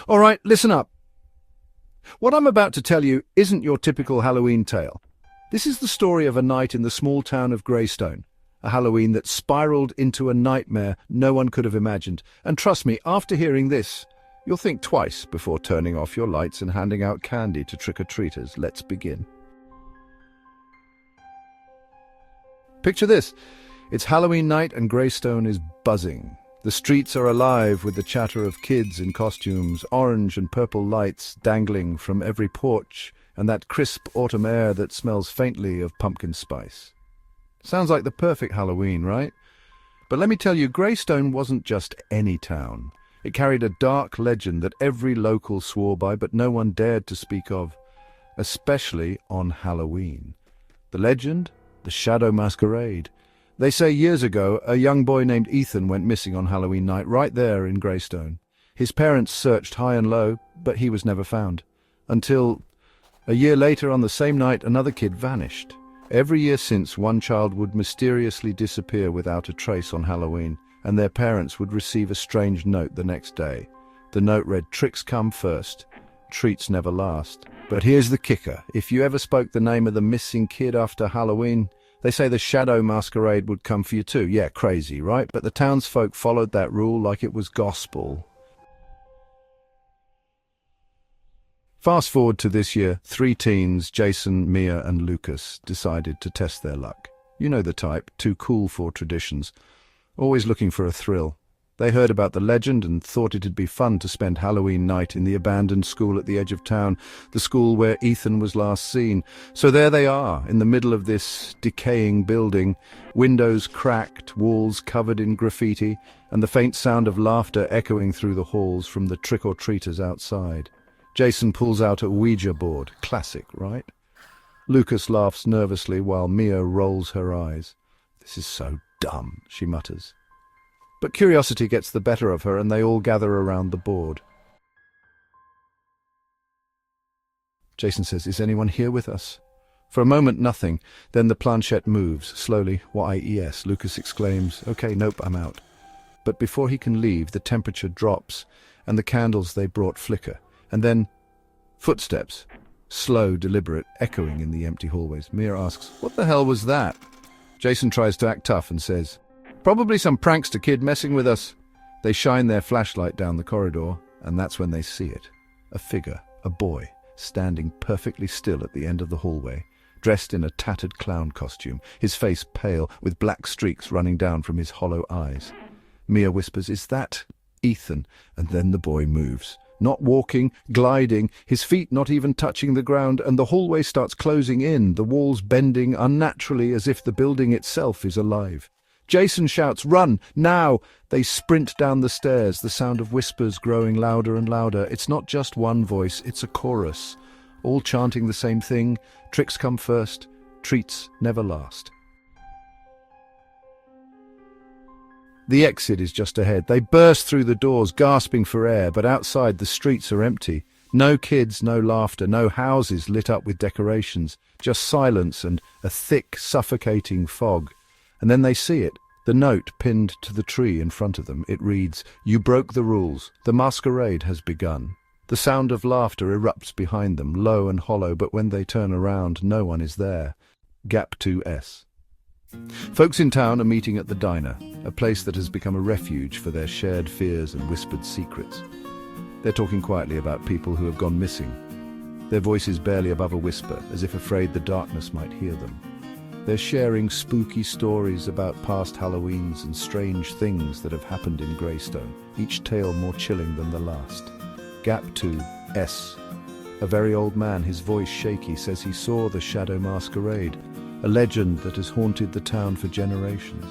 All right, listen up. What I'm about to tell you isn't your typical Halloween tale. This is the story of a night in the small town of Greystone, a Halloween that spiraled into a nightmare no one could have imagined. And trust me, after hearing this, you'll think twice before turning off your lights and handing out candy to trick-or-treaters. Let's begin. Picture this. It's Halloween night and Greystone is buzzing. The streets are alive with the chatter of kids in costumes, orange and purple lights dangling from every porch, and that crisp autumn air that smells faintly of pumpkin spice. Sounds like the perfect Halloween, right? But let me tell you, Greystone wasn't just any town. It carried a dark legend that every local swore by, but no one dared to speak of, especially on Halloween. The legend? The Shadow Masquerade. They say years ago, a young boy named Ethan went missing on Halloween night, right there in Greystone. His parents searched high and low, but he was never found. Until a year later, on the same night, another kid vanished. Every year since, one child would mysteriously disappear without a trace on Halloween, and their parents would receive a strange note the next day. The note read, "Tricks come first, treats never last." But here's the kicker. If you ever spoke the name of the missing kid after Halloween, they say the Shadow Masquerade would come for you too. Yeah, crazy, right? But the townsfolk followed that rule like it was gospel. Fast forward to this year, 3 teens, Jason, Mia and Lucas, decided to test their luck. You know the type, too cool for traditions, always looking for a thrill. They heard about the legend and thought it'd be fun to spend Halloween night in the abandoned school at the edge of town, the school where Ethan was last seen. So there they are, in the middle of this decaying building, windows cracked, walls covered in graffiti, and the faint sound of laughter echoing through the halls from the trick-or-treaters outside. Jason pulls out a Ouija board. Classic, right? Lucas laughs nervously while Mia rolls her eyes. "This is so dumb," she mutters. But curiosity gets the better of her and they all gather around the board. Jason says, "Is anyone here with us?" For a moment, nothing. Then the planchette moves, slowly. "Why, yes," Lucas exclaims. "Okay, nope, I'm out." But before he can leave, the temperature drops and the candles they brought flicker. And then, footsteps. Slow, deliberate, echoing in the empty hallways. Mia asks, "What the hell was that?" Jason tries to act tough and says, "Probably some prankster kid messing with us." They shine their flashlight down the corridor, and that's when they see it. A figure, a boy, standing perfectly still at the end of the hallway, dressed in a tattered clown costume, his face pale, with black streaks running down from his hollow eyes. Mia whispers, "Is that Ethan?" And then the boy moves. Not walking, gliding, his feet not even touching the ground, and the hallway starts closing in, the walls bending unnaturally as if the building itself is alive. Jason shouts, "Run, now!" They sprint down the stairs, the sound of whispers growing louder and louder. It's not just one voice, it's a chorus, all chanting the same thing: tricks come first, treats never last. The exit is just ahead. They burst through the doors, gasping for air, but outside the streets are empty. No kids, no laughter, no houses lit up with decorations, just silence and a thick, suffocating fog. And then they see it, the note pinned to the tree in front of them. It reads, "You broke the rules. The masquerade has begun." The sound of laughter erupts behind them, low and hollow, but when they turn around, no one is there. Gap 2S. Folks in town are meeting at the diner, a place that has become a refuge for their shared fears and whispered secrets. They're talking quietly about people who have gone missing, their voices barely above a whisper, as if afraid the darkness might hear them. They're sharing spooky stories about past Halloweens and strange things that have happened in Greystone, each tale more chilling than the last. Gap 2S. A very old man, his voice shaky, says he saw the Shadow Masquerade, a legend that has haunted the town for generations.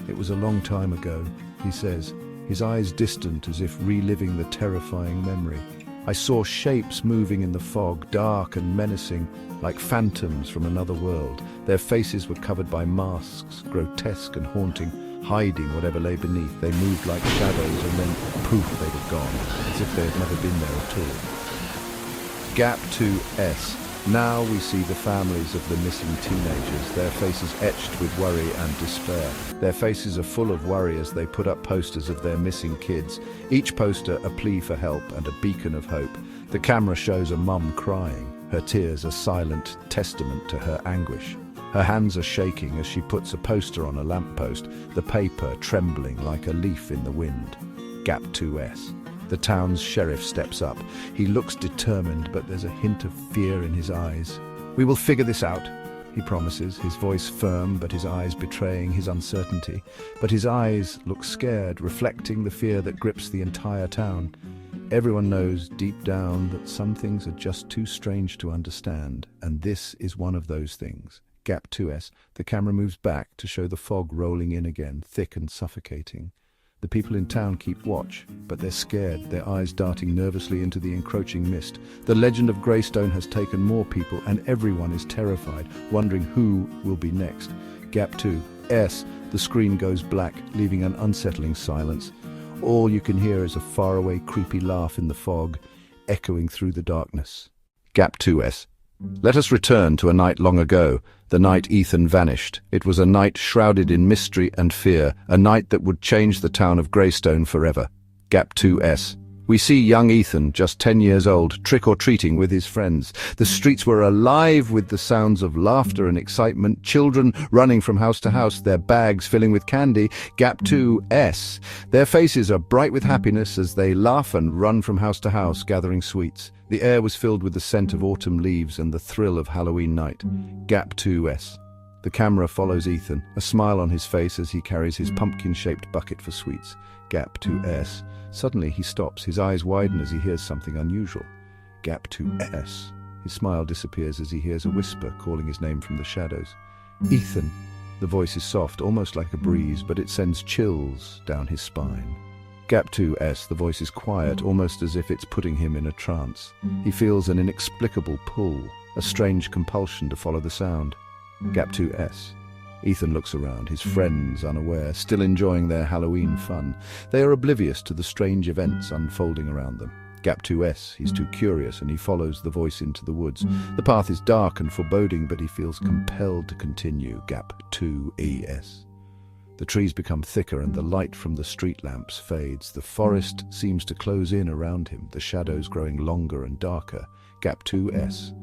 "It was a long time ago," he says, his eyes distant as if reliving the terrifying memory. "I saw shapes moving in the fog, dark and menacing, like phantoms from another world. Their faces were covered by masks, grotesque and haunting, hiding whatever lay beneath. They moved like shadows and then, poof, they were gone, as if they had never been there at all." Gap 2S. Now we see the families of the missing teenagers, their faces etched with worry and despair. Their faces are full of worry as they put up posters of their missing kids, each poster a plea for help and a beacon of hope. The camera shows a mum crying, her tears a silent testament to her anguish. Her hands are shaking as she puts a poster on a lamppost, the paper trembling like a leaf in the wind. Gap 2S. The town's sheriff steps up. He looks determined, but there's a hint of fear in his eyes. "We will figure this out," he promises, his voice firm but his eyes betraying his uncertainty. But his eyes look scared, reflecting the fear that grips the entire town. Everyone knows deep down that some things are just too strange to understand, and this is one of those things. Gap 2S. The camera moves back to show the fog rolling in again, thick and suffocating. The people in town keep watch, but they're scared, their eyes darting nervously into the encroaching mist. The legend of Greystone has taken more people, and everyone is terrified, wondering who will be next. Gap 2S. The screen goes black, leaving an unsettling silence. All you can hear is a faraway, creepy laugh in the fog, echoing through the darkness. Gap 2S. Let us return to a night long ago, the night Ethan vanished. It was a night shrouded in mystery and fear, a night that would change the town of Greystone forever. Gap 2S. We see young Ethan, just 10 years old, trick-or-treating with his friends. The streets were alive with the sounds of laughter and excitement, children running from house to house, their bags filling with candy. Gap 2S. Their faces are bright with happiness as they laugh and run from house to house, gathering sweets. The air was filled with the scent of autumn leaves and the thrill of Halloween night. Gap 2S. The camera follows Ethan, a smile on his face as he carries his pumpkin-shaped bucket for sweets. Gap 2S. Suddenly he stops, his eyes widen as he hears something unusual. Gap 2S. His smile disappears as he hears a whisper calling his name from the shadows. "Ethan." The voice is soft, almost like a breeze, but it sends chills down his spine. Gap 2S. The voice is quiet, almost as if it's putting him in a trance. He feels an inexplicable pull, a strange compulsion to follow the sound. Gap 2S. Ethan looks around, his friends unaware, still enjoying their Halloween fun. They are oblivious to the strange events unfolding around them. Gap 2S. He's too curious and he follows the voice into the woods. The path is dark and foreboding, but he feels compelled to continue. Gap 2ES. The trees become thicker and the light from the street lamps fades. The forest seems to close in around him, the shadows growing longer and darker. Gap 2S.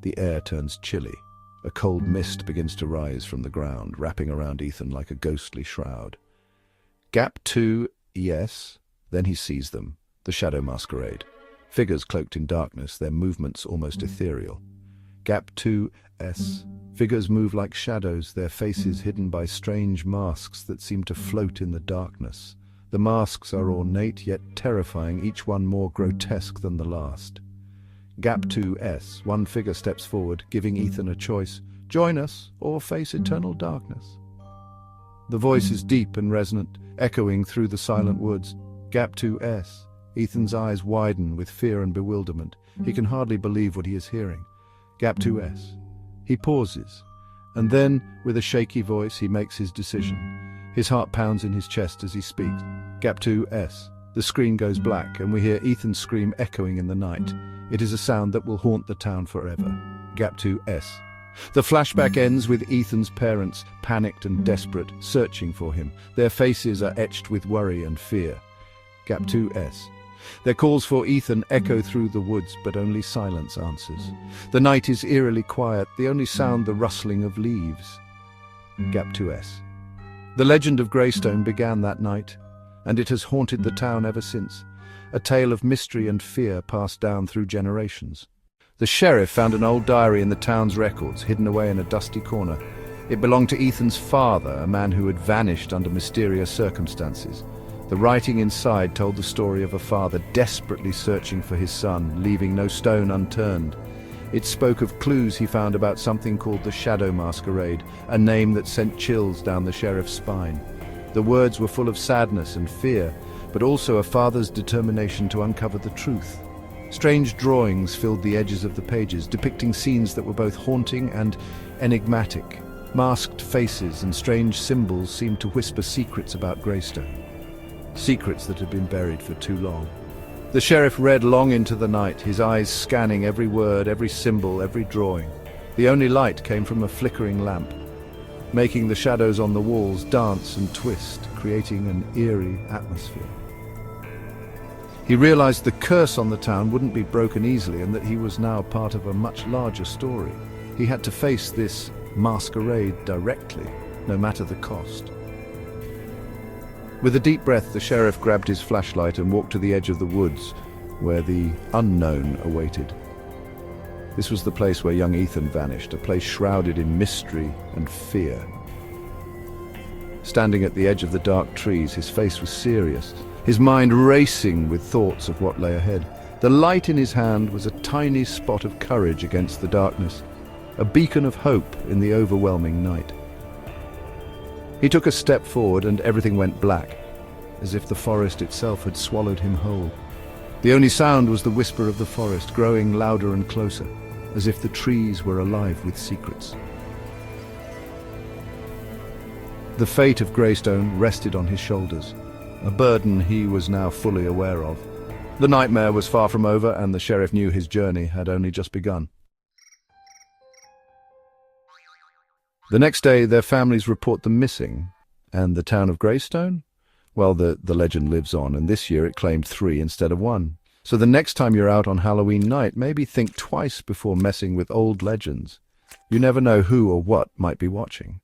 The air turns chilly. A cold mist begins to rise from the ground, wrapping around Ethan like a ghostly shroud. Gap 2ES. Then he sees them, the shadow masquerade. Figures cloaked in darkness, their movements almost ethereal. Gap 2S. Figures move like shadows, their faces hidden by strange masks that seem to float in the darkness. The masks are ornate yet terrifying, each one more grotesque than the last. Gap 2S. One figure steps forward, giving Ethan a choice: join us or face eternal darkness. The voice is deep and resonant, echoing through the silent woods. Gap 2S. Ethan's eyes widen with fear and bewilderment. He can hardly believe what he is hearing. Gap 2S. He pauses, and then, with a shaky voice, he makes his decision. His heart pounds in his chest as he speaks. Gap 2S. The screen goes black, and we hear Ethan's scream echoing in the night. It is a sound that will haunt the town forever. Gap 2S. The flashback ends with Ethan's parents, panicked and desperate, searching for him. Their faces are etched with worry and fear. Gap 2S. Their calls for Ethan echo through the woods, but only silence answers. The night is eerily quiet, the only sound the rustling of leaves. Gap 2S. The legend of Greystone began that night, and it has haunted the town ever since. A tale of mystery and fear passed down through generations. The sheriff found an old diary in the town's records, hidden away in a dusty corner. It belonged to Ethan's father, a man who had vanished under mysterious circumstances. The writing inside told the story of a father desperately searching for his son, leaving no stone unturned. It spoke of clues he found about something called the Shadow Masquerade, a name that sent chills down the sheriff's spine. The words were full of sadness and fear, but also a father's determination to uncover the truth. Strange drawings filled the edges of the pages, depicting scenes that were both haunting and enigmatic. Masked faces and strange symbols seemed to whisper secrets about Greystone. Secrets that had been buried for too long. The sheriff read long into the night, his eyes scanning every word, every symbol, every drawing. The only light came from a flickering lamp, making the shadows on the walls dance and twist, creating an eerie atmosphere. He realized the curse on the town wouldn't be broken easily and that he was now part of a much larger story. He had to face this masquerade directly, no matter the cost. With a deep breath, the sheriff grabbed his flashlight and walked to the edge of the woods, where the unknown awaited. This was the place where young Ethan vanished, a place shrouded in mystery and fear. Standing at the edge of the dark trees, his face was serious, his mind racing with thoughts of what lay ahead. The light in his hand was a tiny spot of courage against the darkness, a beacon of hope in the overwhelming night. He took a step forward and everything went black, as if the forest itself had swallowed him whole. The only sound was the whisper of the forest, growing louder and closer, as if the trees were alive with secrets. The fate of Greystone rested on his shoulders, a burden he was now fully aware of. The nightmare was far from over, and the sheriff knew his journey had only just begun. The next day, their families report them missing. And the town of Greystone? Well, the legend lives on, and this year it claimed 3 instead of 1. So the next time you're out on Halloween night, maybe think twice before messing with old legends. You never know who or what might be watching.